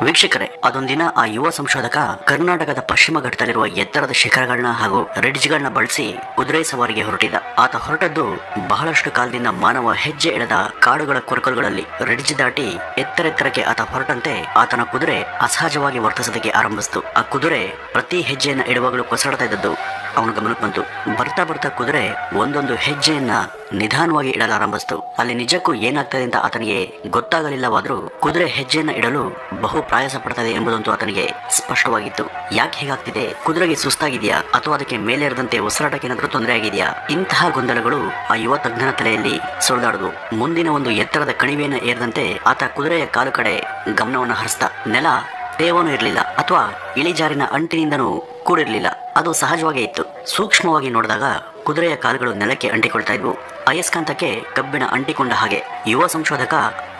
ವೀಕ್ಷಕರೇ, ಅದೊಂದಿನ ಆ ಯುವ ಸಂಶೋಧಕ ಕರ್ನಾಟಕದ ಪಶ್ಚಿಮ ಘಟ್ಟದಲ್ಲಿರುವ ಎತ್ತರದ ಶಿಖರಗಳನ್ನ ಹಾಗೂ ರಿಡ್ಜ್ಗಳನ್ನ ಬಳಸಿ ಕುದುರೆ ಸವಾರಿಗೆ ಹೊರಟಿದ್ದ. ಆತ ಹೊರಟದ್ದು ಬಹಳಷ್ಟು ಕಾಲದಿಂದ ಮಾನವ ಹೆಜ್ಜೆ ಇಡದ ಕಾಡುಗಳ ಕೊರಕಲುಗಳಲ್ಲಿ. ರಿಡ್ಜ್ ದಾಟಿ ಎತ್ತರೆತ್ತರಕ್ಕೆ ಆತ ಹೊರಟಂತೆ ಆತನ ಕುದುರೆ ಅಸಹಜವಾಗಿ ವರ್ತಿಸೋದಕ್ಕೆ ಆರಂಭಿಸಿತು. ಆ ಕುದುರೆ ಪ್ರತಿ ಹೆಜ್ಜೆಯನ್ನ ಇಡುವಾಗಲೂ ಕೊಸಳ್ತಾ ಇದ್ದದ್ದು ಅವನ ಗಮನಕ್ಕೆ ಬಂತು. ಬರ್ತಾ ಬರ್ತಾ ಕುದುರೆ ಒಂದೊಂದು ಹೆಜ್ಜೆಯನ್ನ ನಿಧಾನವಾಗಿ ಇಡಲಾರಂಭಿಸಿತು. ಅಲ್ಲಿ ನಿಜಕ್ಕೂ ಏನಾಗ್ತದೆ ಅಂತ ಆತನಿಗೆ ಗೊತ್ತಾಗಲಿಲ್ಲವಾದರೂ ಕುದುರೆ ಹೆಜ್ಜೆಯನ್ನ ಇಡಲು ಬಹು ಪ್ರಯಾಸ ಪಡ್ತದೆ ಎಂಬುದಂತೂ ಆತನಿಗೆ ಸ್ಪಷ್ಟವಾಗಿತ್ತು. ಯಾಕೆ ಹೀಗಾಗ್ತಿದೆ? ಕುದುರೆಗೆ ಸುಸ್ತಾಗಿದೆಯಾ ಅಥವಾ ಅದಕ್ಕೆ ಮೇಲೇರದಂತೆ ಉಸಿರಾಟಕ್ಕೆ ಏನಾದರೂ ತೊಂದರೆ ಆಗಿದೆಯಾ? ಇಂತಹ ಗೊಂದಲಗಳು ಆ ಯುವ ತಜ್ಞನ ತಲೆಯಲ್ಲಿ ಸುಳಿದಾಡುದು. ಮುಂದಿನ ಒಂದು ಎತ್ತರದ ಕಣಿವೆಯನ್ನು ಏರದಂತೆ ಆತ ಕುದುರೆಯ ಕಾಲು ಕಡೆ ಗಮನವನ್ನು ಹರಿಸಿದ. ನೆಲ ತೇವನೂ ಇರಲಿಲ್ಲ ಅಥವಾ ಇಳಿಜಾರಿನ ಅಂಟಿನಿಂದನೂ ಕೂಡಿರಲಿಲ್ಲ. ಅದು ಸಹಜವಾಗೇ ಇತ್ತು. ಸೂಕ್ಷ್ಮವಾಗಿ ನೋಡಿದಾಗ ಕುದುರೆಯ ಕಾಲುಗಳು ನೆಲಕ್ಕೆ ಅಂಟಿಕೊಳ್ತಾ ಇದ್ವು. ಅಯಸ್ಕಾಂತಕ್ಕೆ ಕಬ್ಬಿಣ ಅಂಟಿಕೊಂಡ ಹಾಗೆ. ಯುವ ಸಂಶೋಧಕ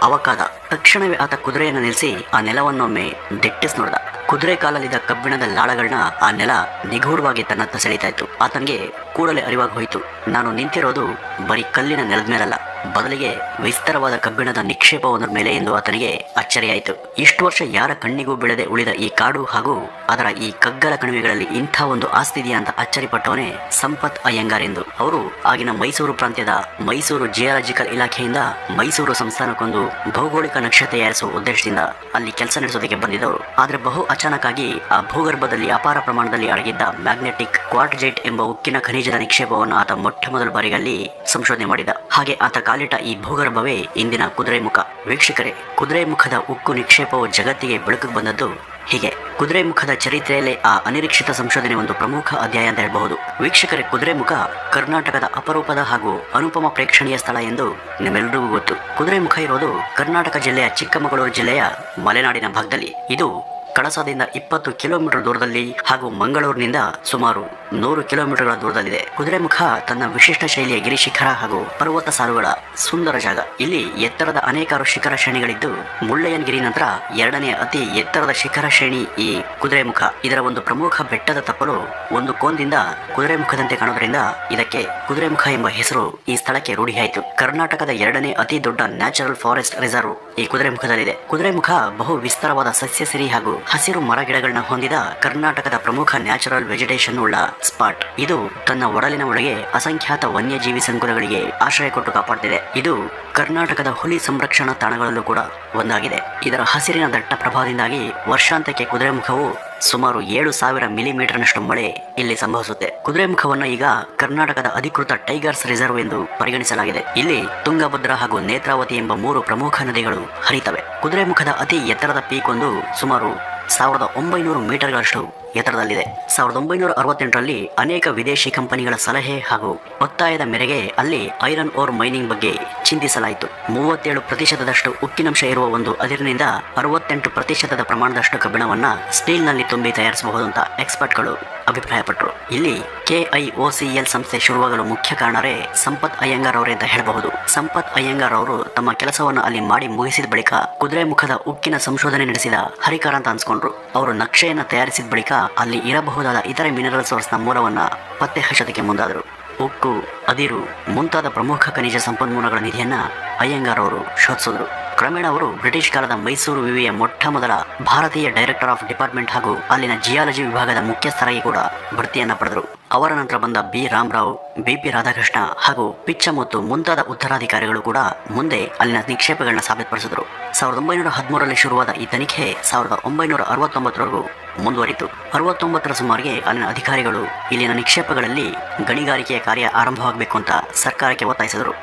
ಅವಕಾದ ತಕ್ಷಣವೇ ಆತ ಕುದುರೆಯನ್ನು ನಿಲ್ಲಿಸಿ ಆ ನೆಲವನ್ನೊಮ್ಮೆ ದಿಟ್ಟಿಸಿ ನೋಡಿದ. ಕುದುರೆ ಕಾಲಲ್ಲಿದ್ದ ಕಬ್ಬಿಣದ ಲಾಳಗಳನ್ನ ಆ ನೆಲ ನಿಗೂಢವಾಗಿ ತನ್ನತ್ತ ಸೆಳೀತಾ ಇತ್ತು. ಆತನಿಗೆ ಕೂಡಲೇ ಅರಿವಾಗಿ ಹೋಯಿತು, ನಾನು ನಿಂತಿರೋದು ಬರೀ ಕಲ್ಲಿನ ನೆಲದ ಮೇಲಲ್ಲ, ಬದಲಿಗೆ ವಿಸ್ತಾರವಾದ ಕಬ್ಬಿಣದ ನಿಕ್ಷೇಪವೊಂದರ ಮೇಲೆ ಎಂದು ಆತನಿಗೆ ಅಚ್ಚರಿಯಾಯಿತು. ಇಷ್ಟು ವರ್ಷ ಯಾರ ಕಣ್ಣಿಗೂ ಬೀಳದೆ ಉಳಿದ ಈ ಕಾಡು ಹಾಗೂ ಅದರ ಈ ಕಗ್ಗಲ ಕಣಿವೆಗಳಲ್ಲಿ ಇಂಥ ಒಂದು ಆಸ್ತಿ ಇದೆಯಾ ಅಂತ ಅಚ್ಚರಿಪಟ್ಟವನೇ ಸಂಪತ್ ಅಯ್ಯಂಗಾರ್ ಎಂದು. ಅವರು ಆಗಿನ ಮೈಸೂರು ಪ್ರಾಂತ್ಯದ ಮೈಸೂರು ಜಿಯಾಲಜಿಕಲ್ ಇಲಾಖೆಯಿಂದ ಮೈಸೂರು ಸಂಸ್ಥಾನಕ್ಕೊಂದು ಭೌಗೋಳಿಕ ನಕ್ಷೆ ತಯಾರಿಸುವ ಉದ್ದೇಶದಿಂದ ಅಲ್ಲಿ ಕೆಲಸ ನಡೆಸೋದಕ್ಕೆ ಬಂದಿದ್ದವರು. ಆದರೆ ಬಹು ಅಚಾನಕ್ಕಾಗಿ ಆ ಭೂಗರ್ಭದಲ್ಲಿ ಅಪಾರ ಪ್ರಮಾಣದಲ್ಲಿ ಅಡಗಿದ್ದ ಮ್ಯಾಗ್ನೆಟಿಕ್ ಕ್ವಾರ್ಟ್ಜೈಟ್ ಎಂಬ ಉಕ್ಕಿನ ಖನಿಜದ ನಿಕ್ಷೇಪವನ್ನು ಆತ ಮೊಟ್ಟ ಮೊದಲ ಬಾರಿಯಲ್ಲಿ ಸಂಶೋಧನೆ ಮಾಡಿದ. ಹಾಗೆ ಆತ ಕಾಲಿಟ್ಟ ಈ ಭೂಗರ್ಭವೇ ಇಂದಿನ ಕುದುರೆಮುಖ. ವೀಕ್ಷಕರೇ, ಕುದುರೆಮುಖದ ಉಕ್ಕು ನಿಕ್ಷೇಪವು ಜಗತ್ತಿಗೆ ಬೆಳಕಿಗೆ ಬಂದದ್ದು ಹೀಗೆ. ಕುದುರೆಮುಖದ ಚರಿತ್ರೆಯಲ್ಲೇ ಆ ಅನಿರೀಕ್ಷಿತ ಸಂಶೋಧನೆ ಒಂದು ಪ್ರಮುಖ ಅಧ್ಯಾಯ ಅಂತ ಹೇಳಬಹುದು. ವೀಕ್ಷಕರೇ, ಕುದುರೆಮುಖ ಕರ್ನಾಟಕದ ಅಪರೂಪದ ಹಾಗೂ ಅನುಪಮ ಪ್ರೇಕ್ಷಣೀಯ ಸ್ಥಳ ಎಂದು ನಿಮ್ಮೆಲ್ಲರಿಗೂ ಗೊತ್ತು. ಕುದುರೆಮುಖ ಇರೋದು ಕರ್ನಾಟಕ ಜಿಲ್ಲೆಯ ಚಿಕ್ಕಮಗಳೂರು ಜಿಲ್ಲೆಯ ಮಲೆನಾಡಿನ ಭಾಗದಲ್ಲಿ. ಇದು ಕಳಸಾದಿಂದ 20 ಕಿಲೋಮೀಟರ್ ದೂರದಲ್ಲಿ ಹಾಗೂ ಮಂಗಳೂರಿನಿಂದ ಸುಮಾರು 100 ಕಿಲೋಮೀಟರ್ಗಳ ದೂರದಲ್ಲಿದೆ. ಕುದುರೆಮುಖ ತನ್ನ ವಿಶಿಷ್ಟ ಶೈಲಿಯ ಗಿರಿಶಿಖರ ಹಾಗೂ ಪರ್ವತ ಸಾಲುಗಳ ಸುಂದರ ಜಾಗ. ಇಲ್ಲಿ ಎತ್ತರದ ಅನೇಕಾರು ಶಿಖರ ಶ್ರೇಣಿಗಳಿದ್ದು ಮುಳ್ಳಯ್ಯನಗಿರಿ ನಂತರ ಎರಡನೇ ಅತಿ ಎತ್ತರದ ಶಿಖರ ಶ್ರೇಣಿ ಈ ಕುದುರೆಮುಖ. ಇದರ ಒಂದು ಪ್ರಮುಖ ಬೆಟ್ಟದ ತಪ್ಪಲು ಒಂದು ಕೋನದಿಂದ ಕುದುರೆಮುಖದಂತೆ ಕಾಣೋದ್ರಿಂದ ಇದಕ್ಕೆ ಕುದುರೆಮುಖ ಎಂಬ ಹೆಸರು ಈ ಸ್ಥಳಕ್ಕೆ ರೂಢಿಯಾಯಿತು. ಕರ್ನಾಟಕದ ಎರಡನೇ ಅತಿ ದೊಡ್ಡ ನ್ಯಾಚುರಲ್ ಫಾರೆಸ್ಟ್ ರಿಸರ್ವ್ ಈ ಕುದುರೆಮುಖದಲ್ಲಿದೆ. ಕುದುರೆಮುಖ ಬಹು ವಿಸ್ತಾರವಾದ ಸಸ್ಯಸಿರಿ ಹಾಗೂ ಹಸಿರು ಮರ ಗಿಡಗಳನ್ನ ಹೊಂದಿದ ಕರ್ನಾಟಕದ ಪ್ರಮುಖ ನ್ಯಾಚುರಲ್ ವೆಜಿಟೇಷನ್ ಉಳ್ಳ ಸ್ಪಾಟ್. ಇದು ತನ್ನ ಒಡಲಿನ ಒಳಗೆ ಅಸಂಖ್ಯಾತ ವನ್ಯಜೀವಿ ಸಂಕುಲಗಳಿಗೆ ಆಶ್ರಯ ಕೊಟ್ಟು ಕಾಪಾಡ್ತಿದೆ. ಇದು ಕರ್ನಾಟಕದ ಹುಲಿ ಸಂರಕ್ಷಣಾ ತಾಣಗಳಲ್ಲೂ ಕೂಡ ಒಂದಾಗಿದೆ. ಇದರ ಹಸಿರಿನ ದಟ್ಟ ಪ್ರಭಾವದಿಂದಾಗಿ ವರ್ಷಾಂತಕ್ಕೆ ಕುದುರೆಮುಖವು ಸುಮಾರು 7,000 ಮಿಲಿಮೀಟರ್ನಷ್ಟು ಮಳೆ ಇಲ್ಲಿ ಸಂಭವಿಸುತ್ತೆ. ಕುದುರೆಮುಖವನ್ನು ಈಗ ಕರ್ನಾಟಕದ ಅಧಿಕೃತ ಟೈಗರ್ಸ್ ರಿಸರ್ವ್ ಎಂದು ಪರಿಗಣಿಸಲಾಗಿದೆ. ಇಲ್ಲಿ ತುಂಗಭದ್ರಾ ಹಾಗೂ ನೇತ್ರಾವತಿ ಎಂಬ 3 ಪ್ರಮುಖ ನದಿಗಳು ಹರಿತವೆ. ಕುದುರೆಮುಖದ ಅತಿ ಎತ್ತರದ ಪೀಕ್ ಒಂದು ಸುಮಾರು 1900 ಮೀಟರ್ಗಳಷ್ಟು ಎತ್ತರದಲ್ಲಿದೆ. 1968ರಲ್ಲಿ ಅನೇಕ ವಿದೇಶಿ ಕಂಪನಿಗಳ ಸಲಹೆ ಹಾಗೂ ಒತ್ತಾಯದ ಮೇರೆಗೆ ಅಲ್ಲಿ ಐರನ್ ಓರ್ ಮೈನಿಂಗ್ ಬಗ್ಗೆ ಚಿಂತಿಸಲಾಯಿತು. 37% ಉಕ್ಕಿನಂಶ ಇರುವ ಒಂದು ಅದಿರಿನಿಂದ 68% ಪ್ರಮಾಣದಷ್ಟು ಕಬ್ಬಿಣವನ್ನ ಸ್ಟೀಲ್ನಲ್ಲಿ ತುಂಬಿ ತಯಾರಿಸಬಹುದು ಅಂತ ಎಕ್ಸ್ಪರ್ಟ್ಗಳು ಅಭಿಪ್ರಾಯಪಟ್ಟರು. ಇಲ್ಲಿ KIOCL ಸಂಸ್ಥೆ ಶುರುವಾಗಲು ಮುಖ್ಯ ಕಾರಣರೇ ಸಂಪತ್ ಅಯ್ಯಂಗಾರ್ ಅವರೇ ಅಂತ ಹೇಳಬಹುದು. ಸಂಪತ್ ಅಯ್ಯಂಗಾರ್ ಅವರು ತಮ್ಮ ಕೆಲಸವನ್ನು ಅಲ್ಲಿ ಮಾಡಿ ಮುಗಿಸಿದ ಬಳಿಕ ಕುದುರೆಮುಖದ ಉಕ್ಕಿನ ಸಂಶೋಧನೆ ನಡೆಸಿದ ಹರಿಕಾರ ಅಂತ ಅನ್ಸ್ಕೊಂಡ್ರು. ಅವರು ನಕ್ಷೆಯನ್ನ ತಯಾರಿಸಿದ ಬಳಿಕ ಅಲ್ಲಿ ಇರಬಹುದಾದ ಇತರೆ ಮಿನರಲ್ ಸೋರ್ಸ್ನ ಮೂಲವನ್ನ ಪತ್ತೆ ಹಚ್ಚೋದಕ್ಕೆ ಮುಂದಾದರು. ಉಕ್ಕು, ಅದಿರು ಮುಂತಾದ ಪ್ರಮುಖ ಖನಿಜ ಸಂಪನ್ಮೂಲಗಳ ನಿಧಿಯನ್ನ ಅಯ್ಯಂಗಾರ್ ಅವರು ಶೋಧಿಸಿದ್ರು. ಕ್ರಮೇಣ ಅವರು ಬ್ರಿಟಿಷ್ ಕಾಲದ ಮೈಸೂರು ವಿವಿಯ ಮೊಟ್ಟ ಮೊದಲ ಭಾರತೀಯ ಡೈರೆಕ್ಟರ್ ಆಫ್ ಡಿಪಾರ್ಟ್ಮೆಂಟ್ ಹಾಗೂ ಅಲ್ಲಿನ ಜಿಯಾಲಜಿ ವಿಭಾಗದ ಮುಖ್ಯಸ್ಥರಾಗಿ ಕೂಡ ಬಡ್ತಿಯನ್ನ ಪಡೆದರು. ಅವರ ನಂತರ ಬಂದ B. ರಾಮರಾವ್, BP. ರಾಧಾಕೃಷ್ಣ ಹಾಗೂ ಪಿಚ್ಚಮುತ್ತು ಮುಂತಾದ ಉತ್ತರಾಧಿಕಾರಿಗಳು ಕೂಡ ಮುಂದೆ ಅಲ್ಲಿನ ನಿಕ್ಷೇಪಗಳನ್ನ ಸಾಬೀತುಪಡಿಸಿದರು. 1913ರಲ್ಲಿ ಶುರುವಾದ ಈ ತನಿಖೆ 1969ರವರೆಗೂ ಮುಂದುವರಿತು. 69ರ ಸುಮಾರಿಗೆ ಅಲ್ಲಿನ ಅಧಿಕಾರಿಗಳು ಇಲ್ಲಿನ ನಿಕ್ಷೇಪಗಳಲ್ಲಿ ಗಣಿಗಾರಿಕೆಯ ಕಾರ್ಯ ಆರಂಭವಾಗಬೇಕು ಅಂತ ಸರ್ಕಾರಕ್ಕೆ ಒತ್ತಾಯಿಸಿದರು.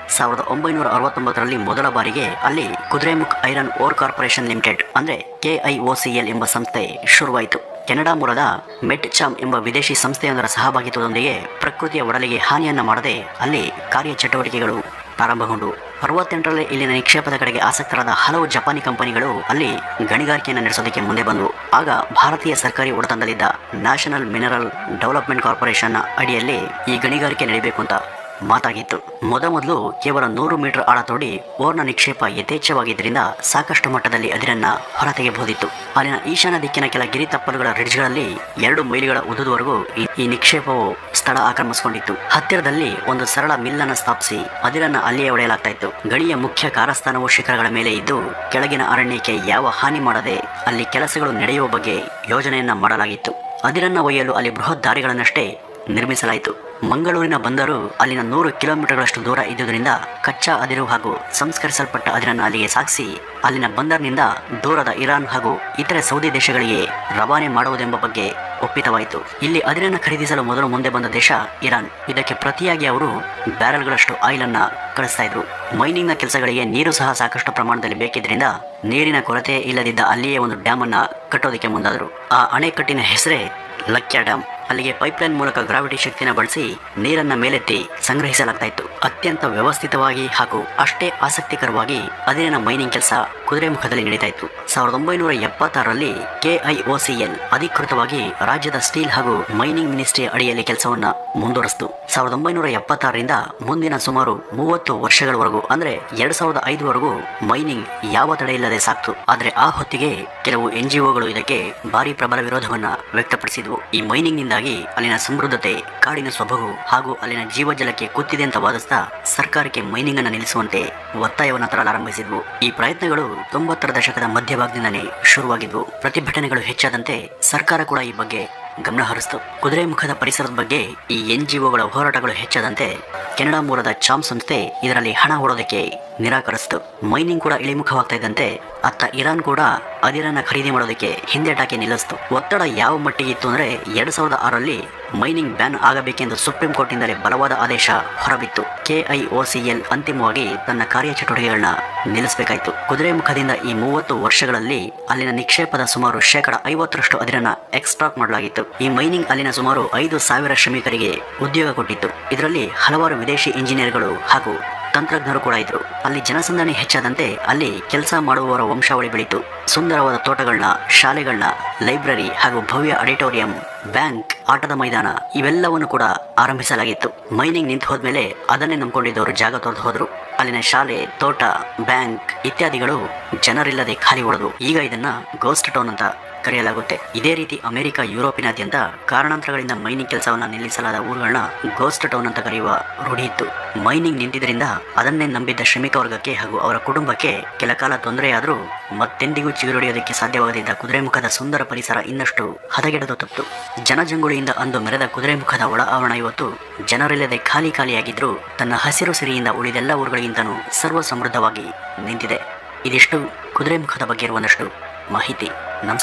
1969ರಲ್ಲಿ ಮೊದಲ ಬಾರಿಗೆ ಅಲ್ಲಿ Kudremukh iron ore corporation limited ಅಂದ್ರೆ KIOCL ಎಂಬ ಸಂಸ್ಥೆ ಶುರುವಾಯಿತು. ಕೆನಡಾ ಮೂಲದ ಮೆಟ್ಚಾಮ್ ಎಂಬ ವಿದೇಶಿ ಸಂಸ್ಥೆಯೊಂದರ ಸಹಭಾಗಿತ್ವದೊಂದಿಗೆ ಪ್ರಕೃತಿಯ ಒಡಲಿಗೆ ಹಾನಿಯನ್ನ ಮಾಡದೆ ಅಲ್ಲಿ ಕಾರ್ಯಚಟುವಟಿಕೆಗಳು ಪ್ರಾರಂಭಗೊಂಡವು. 68ರಲ್ಲಿ ಇಲ್ಲಿನ ನಿಕ್ಷೇಪದ ಕಡೆಗೆ ಆಸಕ್ತರಾದ ಹಲವು ಜಪಾನಿ ಕಂಪನಿಗಳು ಅಲ್ಲಿ ಗಣಿಗಾರಿಕೆಯನ್ನು ನಡೆಸೋದಕ್ಕೆ ಮುಂದೆ ಬಂದವು. ಆಗ ಭಾರತೀಯ ಸರ್ಕಾರಿ ಒಡೆತನದಲ್ಲಿದ್ದ ನ್ಯಾಷನಲ್ ಮಿನರಲ್ ಡೆವಲಪ್ಮೆಂಟ್ ಕಾರ್ಪೊರೇಷನ್ ಅಡಿಯಲ್ಲಿ ಈ ಗಣಿಗಾರಿಕೆ ನಡೆಯಬೇಕು ಅಂತ ಮಾತಾಗಿತ್ತು. ಮೊದಲು ಕೇವಲ 100 ಮೀಟರ್ ಆಳ ತೋಡಿ ಓರ್ನ ನಿಕ್ಷೇಪ ಯಥೇಚ್ಛವಾಗಿದ್ದರಿಂದ ಸಾಕಷ್ಟು ಮಟ್ಟದಲ್ಲಿ ಅದಿರನ್ನ ಹೊರತೆಗೆಯಬಹುದಿತ್ತು. ಅಲ್ಲಿನ ಈಶಾನ್ಯ ದಿಕ್ಕಿನ ಕೆಲ ಗಿರಿ ತಪ್ಪಲುಗಳ ರಿಡ್ಜ್ಗಳಲ್ಲಿ 2 ಮೈಲಿಗಳ ಉದ್ದದವರೆಗೂ ಈ ನಿಕ್ಷೇಪವು ಸ್ಥಳ ಆಕ್ರಮಿಸಿಕೊಂಡಿತ್ತು. ಹತ್ತಿರದಲ್ಲಿ ಒಂದು ಸರಳ ಮಿಲ್ಲನ್ನು ಸ್ಥಾಪಿಸಿ ಅದಿರನ್ನ ಅಲ್ಲಿಯೇ ಒಡೆಯಲಾಗ್ತಾ ಇತ್ತು. ಗಣಿಯ ಮುಖ್ಯ ಕಾರಸ್ಥಾನವು ಶಿಖರಗಳ ಮೇಲೆ ಇದ್ದು ಕೆಳಗಿನ ಅರಣ್ಯಕ್ಕೆ ಯಾವ ಹಾನಿ ಮಾಡದೆ ಅಲ್ಲಿ ಕೆಲಸಗಳು ನಡೆಯುವ ಬಗ್ಗೆ ಯೋಜನೆಯನ್ನ ಮಾಡಲಾಗಿತ್ತು. ಅದಿರನ್ನ ಒಯ್ಯಲು ಅಲ್ಲಿ ಬೃಹತ್ ದಾರಿಗಳನ್ನಷ್ಟೇ ನಿರ್ಮಿಸಲಾಯಿತು. ಮಂಗಳೂರಿನ ಬಂದರು ಅಲ್ಲಿನ 100 ಕಿಲೋಮೀಟರ್ಗಳಷ್ಟು ದೂರ ಇದ್ದುದರಿಂದ ಕಚ್ಚಾ ಅದಿರು ಹಾಗೂ ಸಂಸ್ಕರಿಸಲ್ಪಟ್ಟ ಅದಿರನ್ನು ಅಲ್ಲಿಗೆ ಸಾಗಿಸಿ ಅಲ್ಲಿನ ಬಂದರಿನಿಂದ ದೂರದ ಇರಾನ್ ಹಾಗೂ ಇತರೆ ಸೌದಿ ದೇಶಗಳಿಗೆ ರವಾನೆ ಮಾಡುವುದೆಂಬ ಬಗ್ಗೆ ಒಪ್ಪಿತವಾಯಿತು. ಇಲ್ಲಿ ಅದಿರನ್ನು ಖರೀದಿಸಲು ಮೊದಲು ಮುಂದೆ ಬಂದ ದೇಶ ಇರಾನ್. ಇದಕ್ಕೆ ಪ್ರತಿಯಾಗಿ ಅವರು ಬ್ಯಾರೆಲ್ಗಳಷ್ಟು ಆಯಿಲ್ ಅನ್ನ ಕಳಿಸ್ತಾ ಇದ್ರು. ಮೈನಿಂಗ್ನ ಕೆಲಸಗಳಿಗೆ ನೀರು ಸಹ ಸಾಕಷ್ಟು ಪ್ರಮಾಣದಲ್ಲಿ ಬೇಕಿದ್ರಿಂದ ನೀರಿನ ಕೊರತೆ ಇಲ್ಲದಿದ್ದ ಅಲ್ಲಿಯೇ ಒಂದು ಡ್ಯಾಮ್ ಅನ್ನ ಕಟ್ಟೋದಕ್ಕೆ ಮುಂದಾದರು. ಆ ಅಣೆಕಟ್ಟಿನ ಹೆಸರೇ ಲಕ್ಯ ಡ್ಯಾಮ್. ಅಲ್ಲಿಗೆ ಪೈಪ್ಲೈನ್ ಮೂಲಕ ಗ್ರಾವಿಟಿ ಶಕ್ತಿನ ಬಳಸಿ ನೀರನ್ನ ಮೇಲೆತ್ತಿ ಸಂಗ್ರಹಿಸಲಾಗ್ತಾ ಇತ್ತು. ಅತ್ಯಂತ ವ್ಯವಸ್ಥಿತವಾಗಿ ಹಾಗೂ ಅಷ್ಟೇ ಆಸಕ್ತಿಕರವಾಗಿ ಅದಿರಿನ ಮೈನಿಂಗ್ ಕೆಲಸ ಕುದುರೆಮುಖದಲ್ಲಿ ನಡೀತಾ ಇತ್ತು. 1976ರಲ್ಲಿ KIOCL ಅಧಿಕೃತವಾಗಿ ರಾಜ್ಯದ ಸ್ಟೀಲ್ ಹಾಗೂ ಮೈನಿಂಗ್ ಮಿನಿಸ್ಟ್ರಿ ಅಡಿಯಲ್ಲಿ ಕೆಲಸವನ್ನ ಮುಂದುವರೆಸಿತು. 1976ರಿಂದ ಮುಂದಿನ ಸುಮಾರು 30 ವರ್ಷಗಳವರೆಗೂ ಅಂದ್ರೆ 2005ವರೆಗೂ ಮೈನಿಂಗ್ ಯಾವ ತಡೆ ಇಲ್ಲದೆ ಸಾಕ್ತು. ಆದ್ರೆ ಆ ಹೊತ್ತಿಗೆ ಕೆಲವು NGOಗಳು ಇದಕ್ಕೆ ಭಾರಿ ಪ್ರಬಲ ವಿರೋಧವನ್ನ ವ್ಯಕ್ತಪಡಿಸಿದ್ವು. ಈ ಮೈನಿಂಗ್ ನಿಂದಾಗಿ ಅಲ್ಲಿನ ಸಮೃದ್ಧತೆ, ಕಾಡಿನ ಸೊಬಗು ಹಾಗೂ ಅಲ್ಲಿನ ಜೀವಜಲಕ್ಕೆ ಕುತ್ತಿದೆ ಅಂತ ವಾದಿಸ್ತಾ ಸರ್ಕಾರಕ್ಕೆ ಮೈನಿಂಗ್ ಅನ್ನು ನಿಲ್ಲಿಸುವಂತೆ ಒತ್ತಾಯವನ್ನು ತರಲಾರಂಭಿಸಿದ್ವು. ಈ ಪ್ರಯತ್ನಗಳು 90ರ ದಶಕದ ಮಧ್ಯಭಾಗದಿಂದಲೇ ಶುರುವಾಗಿದ್ವು. ಪ್ರತಿಭಟನೆಗಳು ಹೆಚ್ಚಾದಂತೆ ಸರ್ಕಾರ ಕೂಡ ಈ ಬಗ್ಗೆ ಗಮನ ಹರಿಸಿತು. ಕುದುರೆಮುಖದ ಪರಿಸರದ ಬಗ್ಗೆ ಈ NGOಗಳ ಹೋರಾಟಗಳು ಹೆಚ್ಚಾದಂತೆ ಕೆನಡಾ ಮೂಲದ ಚಾಮ್ ಸಂಸ್ಥೆ ಇದರಲ್ಲಿ ಹಣ ಹೂಡೋದಕ್ಕೆ ನಿರಾಕರಿಸಿತು. ಮೈನಿಂಗ್ ಕೂಡ ಇಳಿಮುಖವಾಗ್ತಾ ಇದ್ದಂತೆ ಅತ್ತ ಇರಾನ್ ಕೂಡ ಅದಿರನ್ನ ಖರೀದಿ ಮಾಡೋದಕ್ಕೆ ಹಿಂದೆಟಾಕಿ ನಿಲ್ಲಿಸಿತು. ಒತ್ತಡ ಯಾವ ಮಟ್ಟಿಗೆ ಇತ್ತು ಅಂದ್ರೆ 2006ರಲ್ಲಿ ಮೈನಿಂಗ್ ಬ್ಯಾನ್ ಆಗಬೇಕೆಂದು ಸುಪ್ರೀಂ ಕೋರ್ಟ್ನಿಂದಲೇ ಬಲವಾದ ಆದೇಶ ಹೊರಬಿತ್ತು. KIOCL ಅಂತಿಮವಾಗಿ ತನ್ನ ಕಾರ್ಯಚಟುವಟಿಕೆಗಳನ್ನ ನಿಲ್ಲಿಸಬೇಕಾಯಿತು. ಕುದುರೆಮುಖದಿಂದ ಈ 30 ವರ್ಷಗಳಲ್ಲಿ ಅಲ್ಲಿನ ನಿಕ್ಷೇಪದ ಸುಮಾರು 50% ಅದಿರನ್ನ ಎಕ್ಸ್ಟ್ರಾಕ್ಟ್ ಮಾಡಲಾಗಿತ್ತು. ಈ ಮೈನಿಂಗ್ ಅಲ್ಲಿನ ಸುಮಾರು 5,000 ಶ್ರಮಿಕರಿಗೆ ಉದ್ಯೋಗ ಕೊಟ್ಟಿತ್ತು. ಇದರಲ್ಲಿ ಹಲವಾರು ವಿದೇಶಿ ಇಂಜಿನಿಯರ್ಗಳು ಹಾಗೂ ತಂತ್ರಜ್ಞರು ಕೂಡ ಇದ್ರು. ಅಲ್ಲಿ ಜನಸಂದಣಿ ಹೆಚ್ಚಾದಂತೆ ಅಲ್ಲಿ ಕೆಲಸ ಮಾಡುವವರ ವಂಶಾವಳಿ ಬೆಳೀತು. ಸುಂದರವಾದ ತೋಟಗಳನ್ನ, ಶಾಲೆಗಳನ್ನ, ಲೈಬ್ರರಿ ಹಾಗೂ ಭವ್ಯ ಆಡಿಟೋರಿಯಂ, ಬ್ಯಾಂಕ್, ಆಟದ ಮೈದಾನ ಇವೆಲ್ಲವನ್ನು ಕೂಡ ಆರಂಭಿಸಲಾಗಿತ್ತು. ಮೈನಿಂಗ್ ನಿಂತು ಹೋದ್ಮೇಲೆ ಅದನ್ನೇ ನಂಬಿಕೊಂಡಿದ್ದವರು ಜಾಗ ತೊರೆದು ಹೋದ್ರು. ಅಲ್ಲಿನ ಶಾಲೆ, ತೋಟ, ಬ್ಯಾಂಕ್ ಇತ್ಯಾದಿಗಳು ಜನರಿಲ್ಲದೆ ಖಾಲಿ ಉಳಿದು ಈಗ ಇದನ್ನ ಗೋಸ್ಟ್ ಟೌನ್ ಅಂತ ಕರೆಯಲಾಗುತ್ತೆ. ಇದೇ ರೀತಿ ಅಮೆರಿಕ, ಯುರೋಪಿನಾದ್ಯಂತ ಕಾರಣಾಂತರಗಳಿಂದ ಮೈನಿಂಗ್ ಕೆಲಸವನ್ನ ನಿಲ್ಲಿಸಲಾದ ಊರುಗಳನ್ನ ಗೋಸ್ಟ್ ಟೌನ್ ಅಂತ ಕರೆಯುವ ರೂಢಿ ಇತ್ತು. ಮೈನಿಂಗ್ ನಿಂತಿದ್ರಿಂದ ಅದನ್ನೇ ನಂಬಿದ್ದ ಶ್ರಮಿಕ ವರ್ಗಕ್ಕೆ ಹಾಗೂ ಅವರ ಕುಟುಂಬಕ್ಕೆ ಕೆಲ ಕಾಲ ತೊಂದರೆಯಾದರೂ ಮತ್ತೆಂದಿಗೂ ಚಿಗುರೊಡೆಯೋದಕ್ಕೆ ಸಾಧ್ಯವಾಗದಿದ್ದ ಕುದುರೆಮುಖದ ಸುಂದರ ಪರಿಸರ ಇನ್ನಷ್ಟು ಹದಗೆಡದು ತಪ್ಪಿತು. ಜನಜಂಗುಳಿಯಿಂದ ಅಂದು ಮೆರೆದ ಕುದುರೆಮುಖದ ಒಳ ಆವರಣ ಇವತ್ತು ಜನರಿಲ್ಲದೆ ಖಾಲಿಯಾಗಿದ್ರೂ ತನ್ನ ಹಸಿರು ಸಿರಿಯಿಂದ ಉಳಿದೆಲ್ಲ ಊರುಗಳಿಗಿಂತನೂ ಸರ್ವ ಸಮೃದ್ಧವಾಗಿ ನಿಂತಿದೆ. ಇದಿಷ್ಟು ಕುದುರೆಮುಖದ ಬಗ್ಗೆ ಇರುವಂದಷ್ಟು ಮಾಹಿತಿ. ನಮಸ್ಕಾರ.